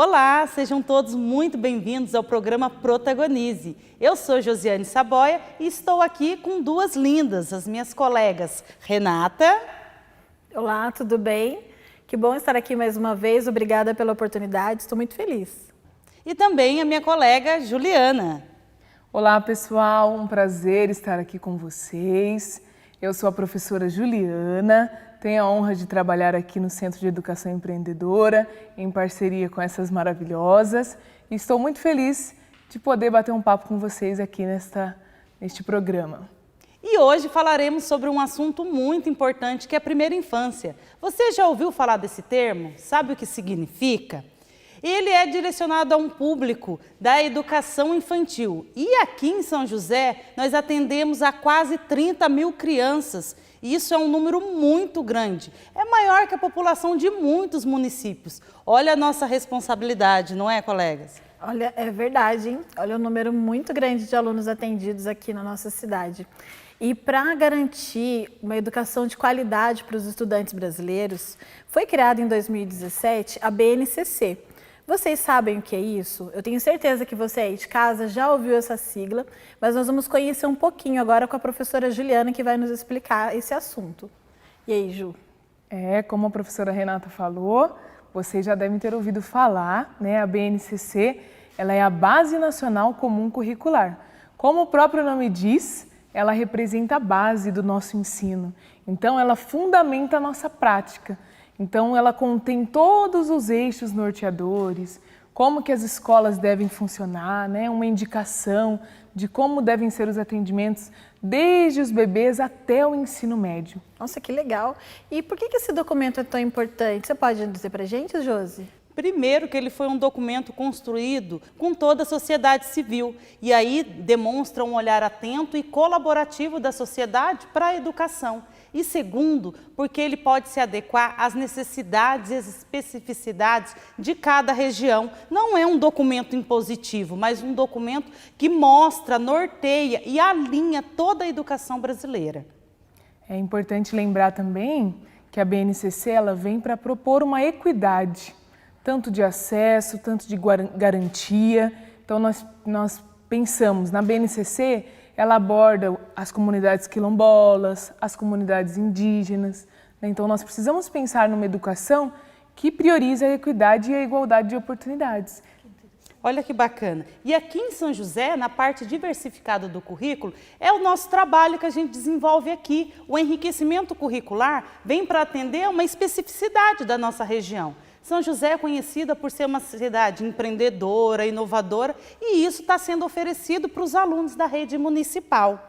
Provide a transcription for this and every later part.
Olá, sejam todos muito bem-vindos ao programa Protagonize. Eu sou Josiane Saboia e estou aqui com duas lindas, as minhas colegas Renata. Olá, tudo bem? Que bom estar aqui mais uma vez, obrigada pela oportunidade, estou muito feliz. E também a minha colega Juliana. Olá pessoal, um prazer estar aqui com vocês. Eu sou a professora Juliana, tenho a honra de trabalhar aqui no Centro de Educação Empreendedora, em parceria com essas maravilhosas. E estou muito feliz de poder bater um papo com vocês aqui neste programa. E hoje falaremos sobre um assunto muito importante, que é a primeira infância. Você já ouviu falar desse termo? Sabe o que significa? Ele é direcionado a um público da educação infantil. E aqui em São José, nós atendemos a quase 30 mil crianças. E isso é um número muito grande. É maior que a população de muitos municípios. Olha a nossa responsabilidade, não é, colegas? Olha, é verdade, hein? Olha o número muito grande de alunos atendidos aqui na nossa cidade. E para garantir uma educação de qualidade para os estudantes brasileiros, foi criada em 2017 a BNCC. Vocês sabem o que é isso? Eu tenho certeza que você aí de casa já ouviu essa sigla, mas nós vamos conhecer um pouquinho agora com a professora Juliana, que vai nos explicar esse assunto. E aí, Ju? Como a professora Renata falou, vocês já devem ter ouvido falar, né? A BNCC, ela é a Base Nacional Comum Curricular. Como o próprio nome diz, ela representa a base do nosso ensino. Então, ela fundamenta a nossa prática. Então, ela contém todos os eixos norteadores, como que as escolas devem funcionar, né? Uma indicação de como devem ser os atendimentos desde os bebês até o ensino médio. Nossa, que legal! E por que esse documento é tão importante? Você pode dizer para a gente, Josi? Primeiro que ele foi um documento construído com toda a sociedade civil e aí demonstra um olhar atento e colaborativo da sociedade para a educação. E segundo, porque ele pode se adequar às necessidades e às especificidades de cada região. Não é um documento impositivo, mas um documento que mostra, norteia e alinha toda a educação brasileira. É importante lembrar também que a BNCC ela vem para propor uma equidade, tanto de acesso, tanto de garantia. Então nós pensamos na BNCC, ela aborda as comunidades quilombolas, as comunidades indígenas, né? Então nós precisamos pensar numa educação que prioriza a equidade e a igualdade de oportunidades. Olha que bacana. E aqui em São José, na parte diversificada do currículo, é o nosso trabalho que a gente desenvolve aqui. O enriquecimento curricular vem para atender a uma especificidade da nossa região. São José é conhecida por ser uma cidade empreendedora, inovadora, e isso está sendo oferecido para os alunos da rede municipal.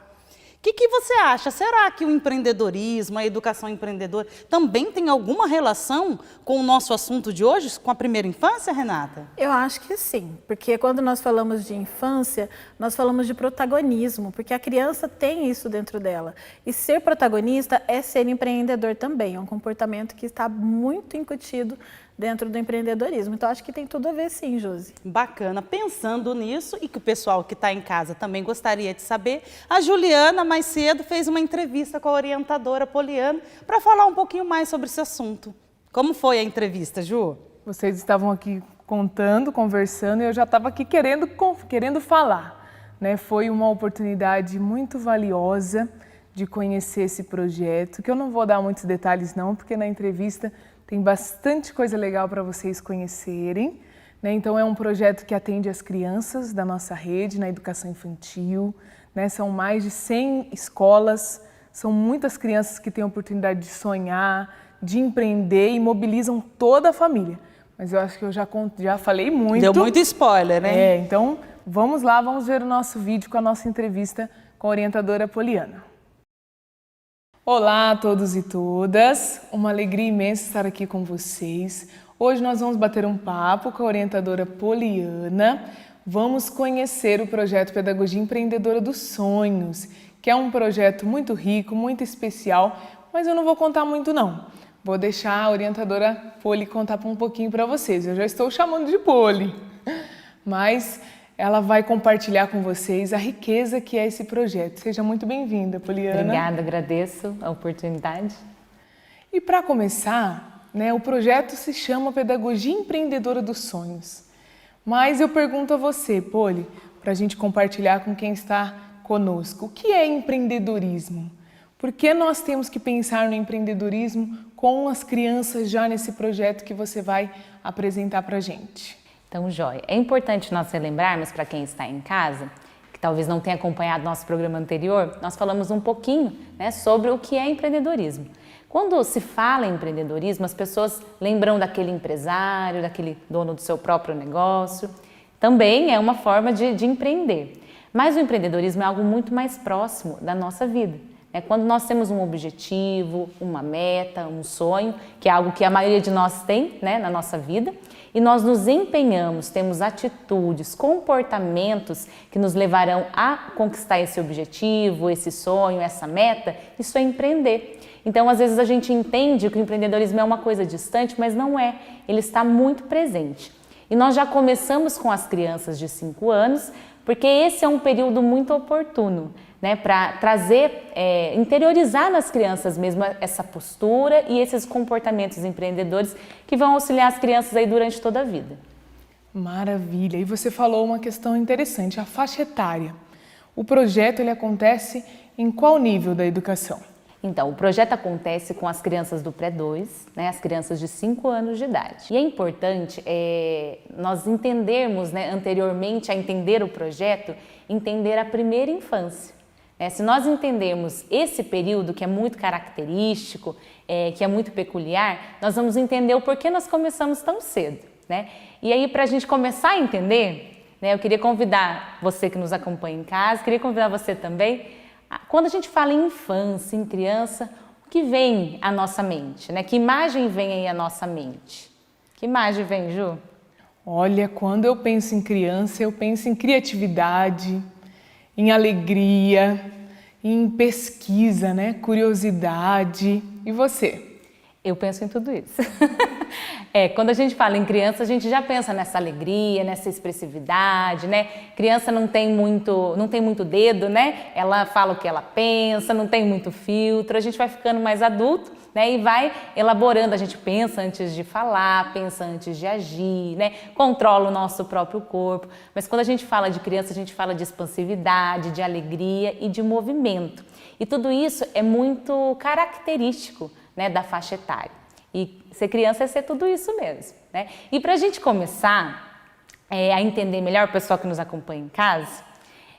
O que você acha? Será que o empreendedorismo, a educação empreendedora, também tem alguma relação com o nosso assunto de hoje, com a primeira infância, Renata? Eu acho que sim, porque quando nós falamos de infância, nós falamos de protagonismo, porque a criança tem isso dentro dela. E ser protagonista é ser empreendedor também, é um comportamento que está muito incutido dentro do empreendedorismo. Então, acho que tem tudo a ver sim, Josi. Bacana. Pensando nisso, e que o pessoal que está em casa também gostaria de saber, a Juliana, mais cedo, fez uma entrevista com a orientadora Poliana para falar um pouquinho mais sobre esse assunto. Como foi a entrevista, Ju? Vocês estavam aqui contando, conversando, e eu já estava aqui querendo falar, né? Foi uma oportunidade muito valiosa de conhecer esse projeto, que eu não vou dar muitos detalhes não, porque na entrevista tem bastante coisa legal para vocês conhecerem, né? Então é um projeto que atende as crianças da nossa rede na educação infantil, né? São mais de 100 escolas, são muitas crianças que têm a oportunidade de sonhar, de empreender e mobilizam toda a família. Mas eu acho que eu já falei muito. Deu muito spoiler, né? Então vamos lá, vamos ver o nosso vídeo com a nossa entrevista com a orientadora Poliana. Olá a todos e todas, uma alegria imensa estar aqui com vocês. Hoje nós vamos bater um papo com a orientadora Poliana. Vamos conhecer o projeto Pedagogia Empreendedora dos Sonhos, que é um projeto muito rico, muito especial, mas eu não vou contar muito não. Vou deixar a orientadora Poli contar um pouquinho para vocês. Eu já estou chamando de Poli, mas ela vai compartilhar com vocês a riqueza que é esse projeto. Seja muito bem-vinda, Poliana. Obrigada, agradeço a oportunidade. E para começar, né? O projeto se chama Pedagogia Empreendedora dos Sonhos. Mas eu pergunto a você, Poli, para a gente compartilhar com quem está conosco, o que é empreendedorismo? Por que nós temos que pensar no empreendedorismo com as crianças já nesse projeto que você vai apresentar para a gente? Então, joia, é importante nós relembrarmos para quem está em casa, que talvez não tenha acompanhado nosso programa anterior, nós falamos um pouquinho, né, sobre o que é empreendedorismo. Quando se fala em empreendedorismo, as pessoas lembram daquele empresário, daquele dono do seu próprio negócio. Também é uma forma de empreender. Mas o empreendedorismo é algo muito mais próximo da nossa vida. É quando nós temos um objetivo, uma meta, um sonho, que é algo que a maioria de nós tem, né, na nossa vida, e nós nos empenhamos, temos atitudes, comportamentos que nos levarão a conquistar esse objetivo, esse sonho, essa meta, isso é empreender. Então, às vezes a gente entende que o empreendedorismo é uma coisa distante, mas não é, ele está muito presente. E nós já começamos com as crianças de 5 anos, porque esse é um período muito oportuno, né, para trazer, interiorizar nas crianças mesmo essa postura e esses comportamentos empreendedores que vão auxiliar as crianças aí durante toda a vida. Maravilha! E você falou uma questão interessante, a faixa etária. O projeto ele acontece em qual nível da educação? Então, o projeto acontece com as crianças do pré-2, né, as crianças de 5 anos de idade. E é importante nós entendermos, né, anteriormente a entender o projeto, entender a primeira infância. Se nós entendermos esse período que é muito característico, que é muito peculiar, nós vamos entender o porquê nós começamos tão cedo, né? E aí, para a gente começar a entender, né, eu queria convidar você que nos acompanha em casa, queria convidar você também. Quando a gente fala em infância, em criança, o que vem à nossa mente, né? Que imagem vem aí à nossa mente? Que imagem vem, Ju? Olha, quando eu penso em criança, eu penso em criatividade, em alegria, em pesquisa, né? Curiosidade. E você? Eu penso em tudo isso. Quando a gente fala em criança, a gente já pensa nessa alegria, nessa expressividade, né? Criança não tem muito dedo, né? Ela fala o que ela pensa, não tem muito filtro. A gente vai ficando mais adulto, né? E vai elaborando. A gente pensa antes de falar, pensa antes de agir, né? Controla o nosso próprio corpo. Mas quando a gente fala de criança, a gente fala de expansividade, de alegria e de movimento. E tudo isso é muito característico, né, da faixa etária. E ser criança é ser tudo isso mesmo, né? E para a gente começar a entender melhor, o pessoal que nos acompanha em casa,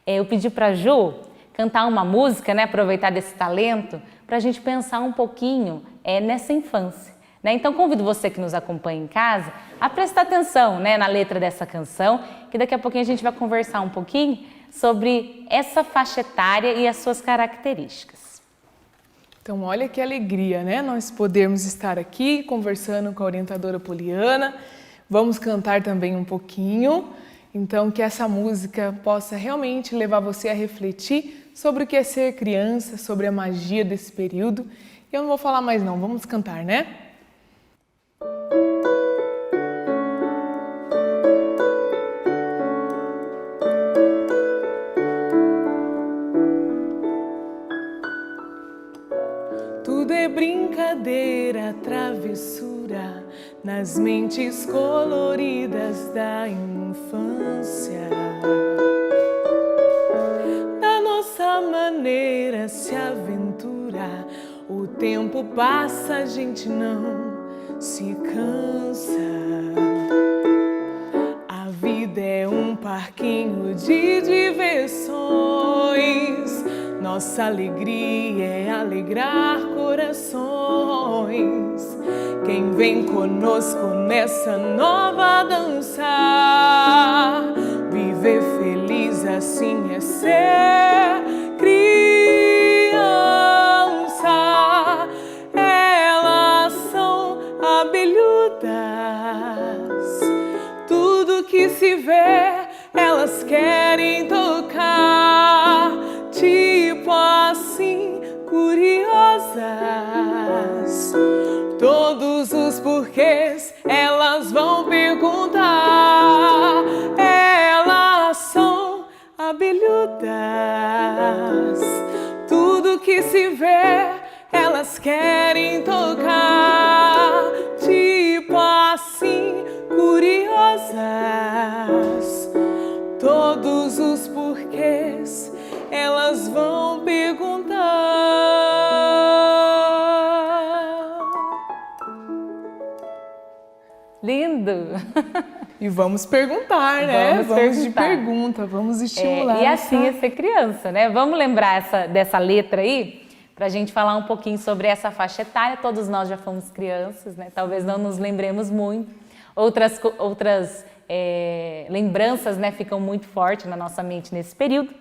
eu pedi para a Ju cantar uma música, né, aproveitar desse talento, para a gente pensar um pouquinho nessa infância, né? Então convido você que nos acompanha em casa a prestar atenção, né, na letra dessa canção, que daqui a pouquinho a gente vai conversar um pouquinho sobre essa faixa etária e as suas características. Então, olha que alegria, né? Nós podermos estar aqui conversando com a orientadora Poliana. Vamos cantar também um pouquinho. Então, que essa música possa realmente levar você a refletir sobre o que é ser criança, sobre a magia desse período. E eu não vou falar mais não, vamos cantar, né? Tudo é brincadeira, travessura nas mentes coloridas da infância. Da nossa maneira se aventura, o tempo passa, a gente não se cansa. A vida é um parquinho de diversões. Nossa alegria é alegrar corações. Quem vem conosco nessa nova dança, viver feliz assim é ser criança. Elas são abelhudas, tudo que se vê elas querem tocar. Tipo assim, curiosas, todos os porquês elas vão perguntar. Elas são abelhudas, tudo que se vê elas querem tocar. todos os porquês elas vão perguntar. Lindo! E vamos perguntar, né? Vamos de perguntar. pergunta, vamos estimular. E assim é ser criança, né? Vamos lembrar dessa letra aí, para a gente falar um pouquinho sobre essa faixa etária. Todos nós já fomos crianças, né? Talvez não nos lembremos muito. Outras lembranças, né, ficam muito fortes na nossa mente nesse período.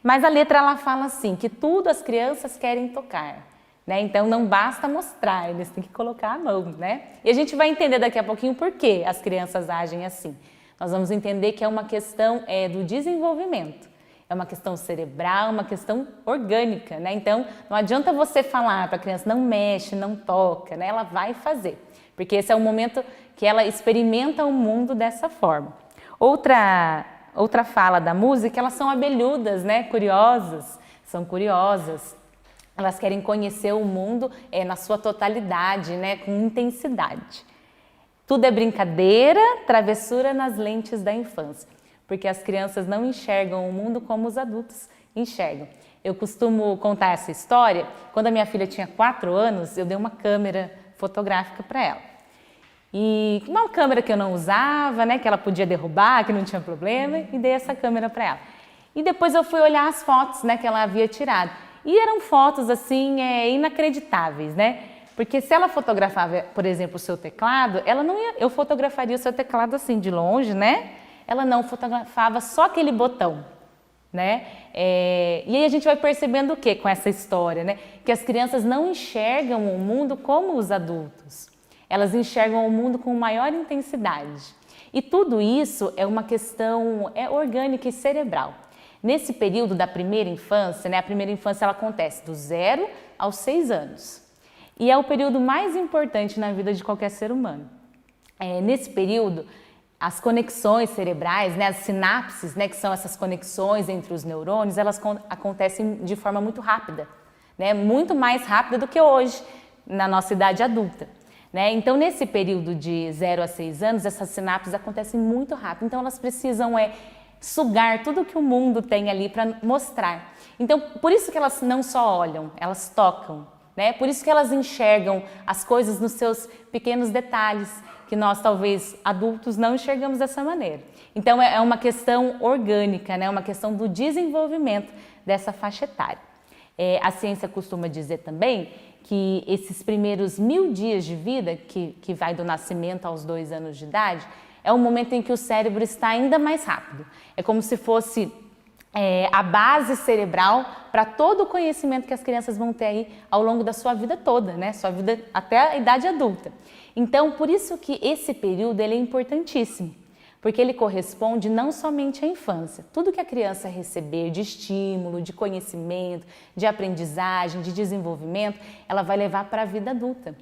Mas a letra, ela fala assim, que tudo as crianças querem tocar, né? Então não basta mostrar, eles têm que colocar a mão, né? E a gente vai entender daqui a pouquinho por que as crianças agem assim. Nós vamos entender que é uma questão do desenvolvimento, é uma questão cerebral, uma questão orgânica, né? Então não adianta você falar para a criança, não mexe, não toca, né? Ela vai fazer, porque esse é o momento que ela experimenta o mundo dessa forma. Outra fala da música, elas são abelhudas, né? Curiosas, são curiosas. Elas querem conhecer o mundo na sua totalidade, né? Com intensidade. Tudo é brincadeira, travessura nas lentes da infância, porque as crianças não enxergam o mundo como os adultos enxergam. Eu costumo contar essa história. Quando a minha filha tinha 4 anos, eu dei uma câmera fotográfica para ela. E uma câmera que eu não usava, né? Que ela podia derrubar, que não tinha problema, e dei essa câmera para ela. E depois eu fui olhar as fotos, né, que ela havia tirado. E eram fotos, assim, inacreditáveis, né? Porque se ela fotografava, por exemplo, o seu teclado, eu fotografaria o seu teclado assim, de longe, né? Ela não fotografava só aquele botão, né? E aí a gente vai percebendo o quê com essa história, né? Que as crianças não enxergam o mundo como os adultos. Elas enxergam o mundo com maior intensidade. E tudo isso é uma questão orgânica e cerebral. Nesse período da primeira infância, né, a primeira infância ela acontece do 0 aos 6 anos. E é o período mais importante na vida de qualquer ser humano. Nesse período, as conexões cerebrais, né, as sinapses, né, que são essas conexões entre os neurônios, elas acontecem de forma muito rápida, né, muito mais rápida do que hoje, na nossa idade adulta. Né? Então, nesse período de 0 a 6 anos, essas sinapses acontecem muito rápido. Então, elas precisam sugar tudo que o mundo tem ali para mostrar. Então, por isso que elas não só olham, elas tocam. Né? Por isso que elas enxergam as coisas nos seus pequenos detalhes, que nós, talvez, adultos, não enxergamos dessa maneira. Então, é uma questão orgânica, né? Uma questão do desenvolvimento dessa faixa etária. A ciência costuma dizer também que esses primeiros 1000 dias de vida, que vai do nascimento aos 2 anos de idade, é o momento em que o cérebro está ainda mais rápido. É como se fosse a base cerebral para todo o conhecimento que as crianças vão ter aí ao longo da sua vida toda, né? Sua vida até a idade adulta. Então, por isso que esse período ele é importantíssimo, porque ele corresponde não somente à infância. Tudo que a criança receber de estímulo, de conhecimento, de aprendizagem, de desenvolvimento, ela vai levar para a vida adulta.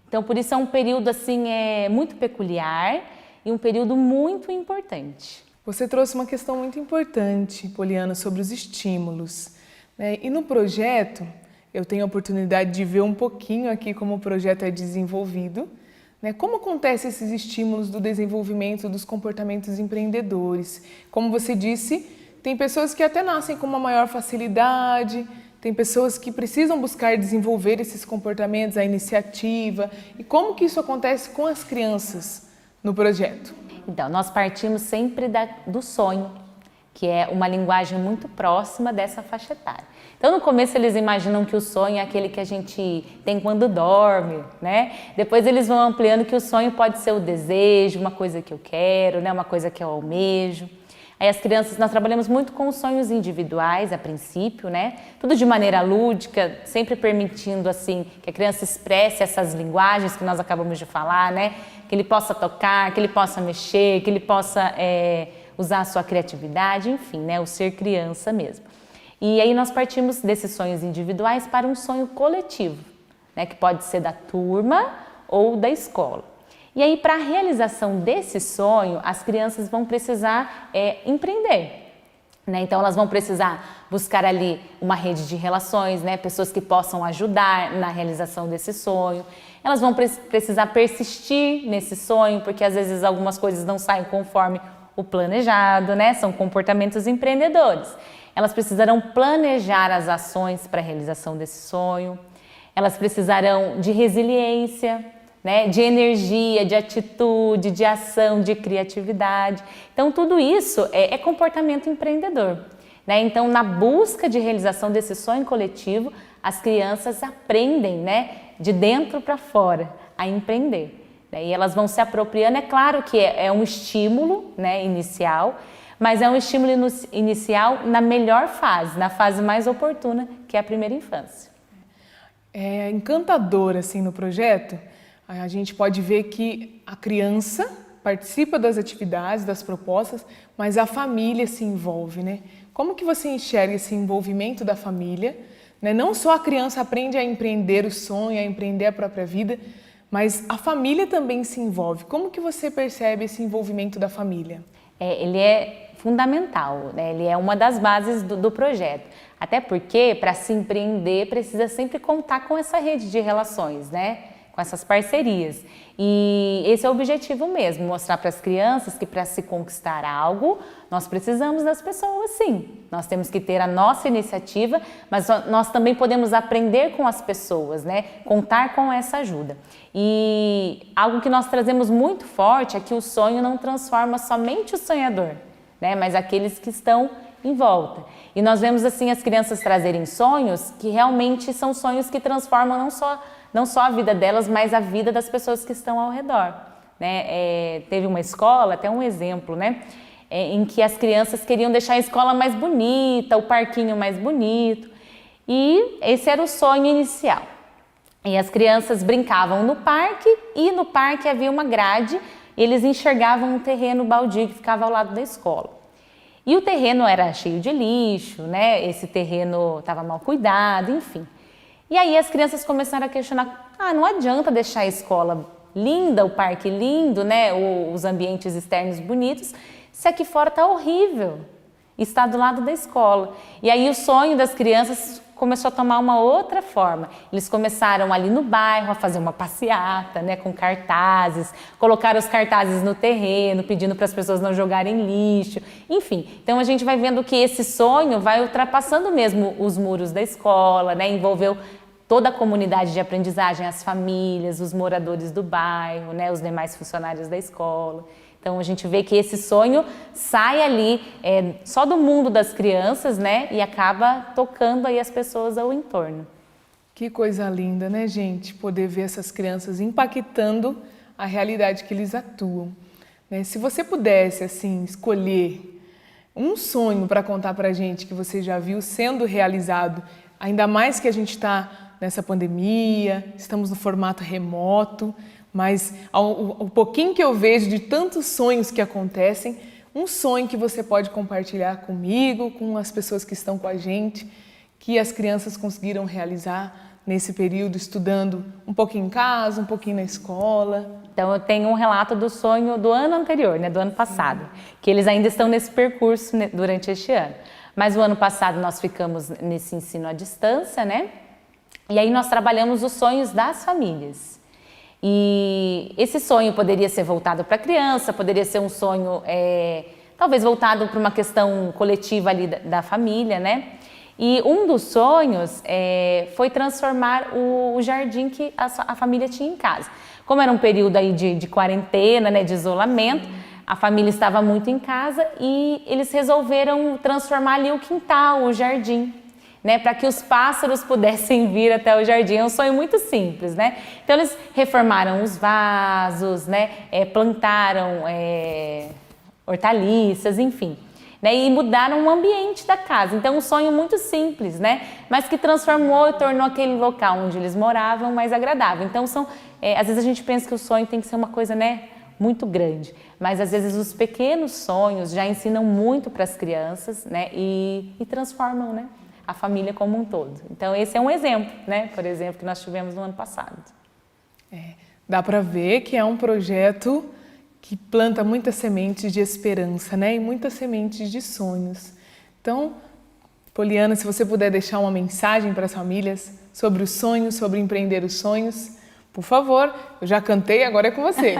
Então, por isso é um período assim, muito peculiar e um período muito importante. Você trouxe uma questão muito importante, Poliana, sobre os estímulos. Né? E no projeto, eu tenho a oportunidade de ver um pouquinho aqui como o projeto é desenvolvido. Né? Como acontecem esses estímulos do desenvolvimento dos comportamentos empreendedores? Como você disse, tem pessoas que até nascem com uma maior facilidade, tem pessoas que precisam buscar desenvolver esses comportamentos, a iniciativa. E como que isso acontece com as crianças no projeto? Então, nós partimos sempre do sonho, que é uma linguagem muito próxima dessa faixa etária. Então, no começo, eles imaginam que o sonho é aquele que a gente tem quando dorme, né? Depois, eles vão ampliando que o sonho pode ser o desejo, uma coisa que eu quero, né? Uma coisa que eu almejo. Aí, as crianças, nós trabalhamos muito com os sonhos individuais, a princípio, né? Tudo de maneira lúdica, sempre permitindo, assim, que a criança expresse essas linguagens que nós acabamos de falar, né? Que ele possa tocar, que ele possa mexer, que ele possa usar a sua criatividade, enfim, né? O ser criança mesmo. E aí nós partimos desses sonhos individuais para um sonho coletivo, né, que pode ser da turma ou da escola. E aí, para a realização desse sonho, as crianças vão precisar empreender. né? Então elas vão precisar buscar ali uma rede de relações, né? Pessoas que possam ajudar na realização desse sonho. Elas vão precisar persistir nesse sonho, porque às vezes algumas coisas não saem conforme o planejado, né? São comportamentos empreendedores. Elas precisarão planejar as ações para a realização desse sonho. Elas precisarão de resiliência, né? De energia, de atitude, de ação, de criatividade. Então tudo isso é comportamento empreendedor, né? Então na busca de realização desse sonho coletivo, as crianças aprendem, né? De dentro para fora a empreender. E elas vão se apropriando, é claro que é um estímulo, né, inicial, mas é um estímulo inicial na melhor fase, na fase mais oportuna, que é a primeira infância. É encantador assim no projeto, a gente pode ver que a criança participa das atividades, das propostas, mas a família se envolve, né? Como que você enxerga esse envolvimento da família, né? Não só a criança aprende a empreender o sonho, a empreender a própria vida, mas a família também se envolve. Como que você percebe esse envolvimento da família? Ele é fundamental, né? Ele é uma das bases do projeto. Até porque, para se empreender, precisa sempre contar com essa rede de relações, né? Com essas parcerias. E esse é o objetivo mesmo, mostrar para as crianças que para se conquistar algo, nós precisamos das pessoas, sim. Nós temos que ter a nossa iniciativa, mas nós também podemos aprender com as pessoas, né? Contar com essa ajuda. E algo que nós trazemos muito forte é que o sonho não transforma somente o sonhador, né? Mas aqueles que estão em volta. E nós vemos assim as crianças trazerem sonhos que realmente são sonhos que transformam não só a vida delas, mas a vida das pessoas que estão ao redor, né? Teve uma escola, até um exemplo, né? Em que as crianças queriam deixar a escola mais bonita, o parquinho mais bonito, e esse era o sonho inicial. E as crianças brincavam no parque, e no parque havia uma grade, e eles enxergavam um terreno baldio que ficava ao lado da escola. E o terreno era cheio de lixo, né? Esse terreno estava mal cuidado, enfim. E aí as crianças começaram a questionar, não adianta deixar a escola linda, o parque lindo, né? Os ambientes externos bonitos, se aqui fora está horrível, está do lado da escola. E aí o sonho das crianças começou a tomar uma outra forma. Eles começaram ali no bairro a fazer uma passeata, né, com cartazes, colocaram os cartazes no terreno, pedindo para as pessoas não jogarem lixo, enfim. Então a gente vai vendo que esse sonho vai ultrapassando mesmo os muros da escola, né, envolveu toda a comunidade de aprendizagem, as famílias, os moradores do bairro, né, os demais funcionários da escola. Então a gente vê que esse sonho sai ali só do mundo das crianças, né, e acaba tocando aí as pessoas ao entorno. Que coisa linda, né, gente? Poder ver essas crianças impactando a realidade que eles atuam, né? Se você pudesse, assim, escolher um sonho para contar para a gente que você já viu sendo realizado, ainda mais que a gente está nessa pandemia, estamos no formato remoto, mas o pouquinho que eu vejo de tantos sonhos que acontecem, um sonho que você pode compartilhar comigo, com as pessoas que estão com a gente, que as crianças conseguiram realizar nesse período, estudando um pouquinho em casa, um pouquinho na escola. Então eu tenho um relato do sonho do ano anterior, né, do ano passado, que eles ainda estão nesse percurso, né, durante este ano. Mas o ano passado nós ficamos nesse ensino à distância, né? E aí nós trabalhamos os sonhos das famílias. E esse sonho poderia ser voltado para a criança, poderia ser um sonho talvez voltado para uma questão coletiva ali da família, né? E um dos sonhos foi transformar o jardim que a família tinha em casa. Como era um período aí de quarentena, né, de isolamento, a família estava muito em casa e eles resolveram transformar ali o quintal, o jardim, né, para que os pássaros pudessem vir até o jardim. É um sonho muito simples, né? Então eles reformaram os vasos, né, plantaram hortaliças, enfim, né, e mudaram o ambiente da casa. Então um sonho muito simples, né, mas que transformou e tornou aquele local onde eles moravam mais agradável. Então às vezes a gente pensa que o sonho tem que ser uma coisa, né, muito grande, mas às vezes os pequenos sonhos já ensinam muito para as crianças, né, e transformam, né, a família como um todo. Então esse é um exemplo, né, por exemplo, que nós tivemos no ano passado. Dá para ver que é um projeto que planta muitas sementes de esperança, né, e muitas sementes de sonhos. Então, Poliana, se você puder deixar uma mensagem para as famílias sobre os sonhos, sobre empreender os sonhos, por favor, eu já cantei, agora é com você.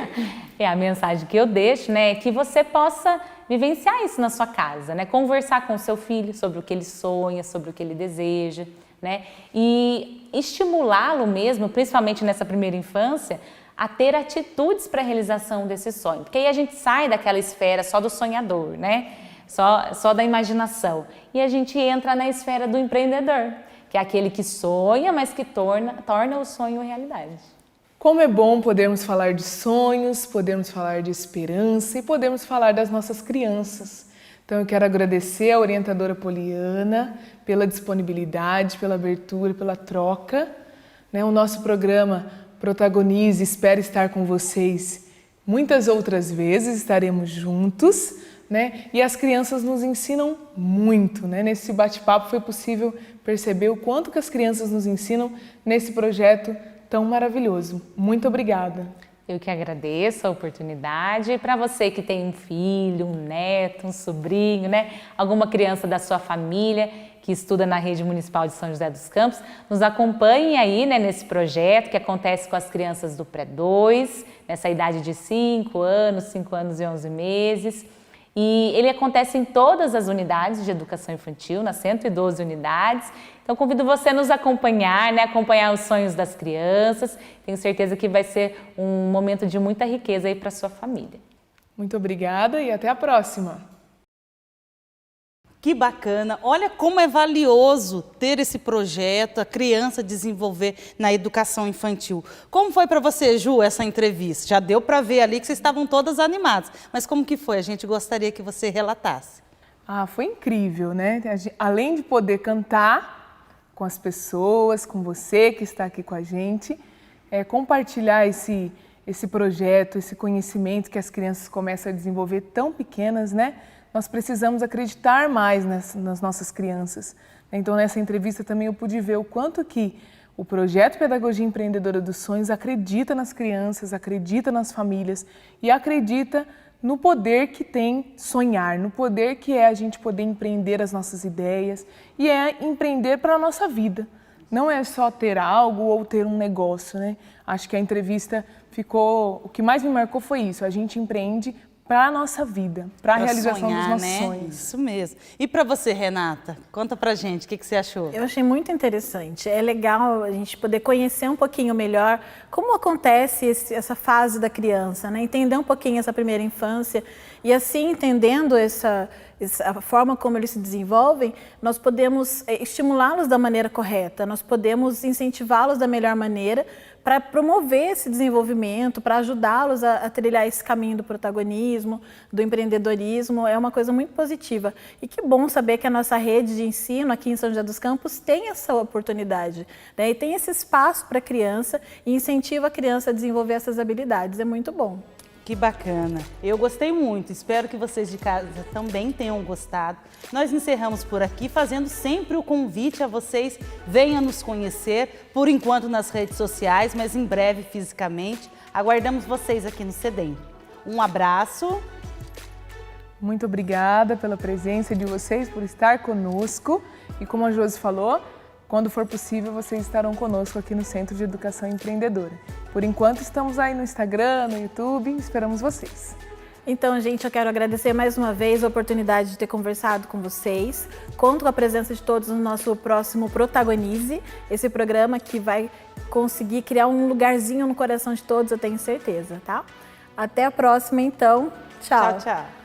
A mensagem que eu deixo, né, é que você possa vivenciar isso na sua casa, né? Conversar com o seu filho sobre o que ele sonha, sobre o que ele deseja, né? E estimulá-lo mesmo, principalmente nessa primeira infância, a ter atitudes para a realização desse sonho. Porque aí a gente sai daquela esfera só do sonhador, né? Só da imaginação. E a gente entra na esfera do empreendedor, que é aquele que sonha, mas que torna o sonho realidade. Como é bom podermos falar de sonhos, podermos falar de esperança e podermos falar das nossas crianças. Então eu quero agradecer à orientadora Poliana pela disponibilidade, pela abertura, pela troca. O nosso programa Protagonize, espero estar com vocês muitas outras vezes, estaremos juntos, E as crianças nos ensinam muito, Nesse bate-papo foi possível perceber o quanto que as crianças nos ensinam nesse projeto tão maravilhoso. Muito obrigada. Eu que agradeço a oportunidade. E para você que tem um filho, um neto, um sobrinho, alguma criança da sua família que estuda na Rede Municipal de São José dos Campos, nos acompanhe aí nesse projeto que acontece com as crianças do pré-2, nessa idade de 5 anos e 11 meses. E ele acontece em todas as unidades de educação infantil, nas 112 unidades. Então, convido você a nos acompanhar, acompanhar os sonhos das crianças. Tenho certeza que vai ser um momento de muita riqueza aí para a sua família. Muito obrigada e até a próxima. Que bacana! Olha como é valioso ter esse projeto, a criança desenvolver na educação infantil. Como foi para você, Ju, essa entrevista? Já deu para ver ali que vocês estavam todas animadas. Mas como que foi? A gente gostaria que você relatasse. Foi incrível, Além de poder cantar com as pessoas, com você que está aqui com a gente, compartilhar esse projeto, esse conhecimento que as crianças começam a desenvolver tão pequenas, Nós precisamos acreditar mais nas nossas crianças. Então, nessa entrevista também eu pude ver o quanto que o projeto Pedagogia Empreendedora dos Sonhos acredita nas crianças, acredita nas famílias e acredita no poder que tem sonhar, no poder que é a gente poder empreender as nossas ideias e é empreender para a nossa vida. Não é só ter algo ou ter um negócio, Acho que a entrevista o que mais me marcou foi isso, a gente empreende para a nossa vida, para a realização dos nossos sonhos. Isso mesmo. E para você, Renata? Conta pra gente, o que você achou? Eu achei muito interessante. É legal a gente poder conhecer um pouquinho melhor como acontece essa fase da criança, Entender um pouquinho essa primeira infância e assim, entendendo a forma como eles se desenvolvem, nós podemos estimulá-los da maneira correta, nós podemos incentivá-los da melhor maneira para promover esse desenvolvimento, para ajudá-los a trilhar esse caminho do protagonismo, do empreendedorismo, é uma coisa muito positiva. E que bom saber que a nossa rede de ensino aqui em São José dos Campos tem essa oportunidade, e tem esse espaço para a criança e incentiva a criança a desenvolver essas habilidades, é muito bom. Que bacana. Eu gostei muito. Espero que vocês de casa também tenham gostado. Nós encerramos por aqui, fazendo sempre o convite a vocês. Venham nos conhecer, por enquanto nas redes sociais, mas em breve fisicamente. Aguardamos vocês aqui no CEDEM. Um abraço. Muito obrigada pela presença de vocês, por estar conosco. E como a Josi falou, quando for possível, vocês estarão conosco aqui no Centro de Educação Empreendedora. Por enquanto, estamos aí no Instagram, no YouTube, esperamos vocês. Então, gente, eu quero agradecer mais uma vez a oportunidade de ter conversado com vocês. Conto com a presença de todos no nosso próximo Protagonize, esse programa que vai conseguir criar um lugarzinho no coração de todos, eu tenho certeza, tá? Até a próxima, então. Tchau. Tchau, tchau.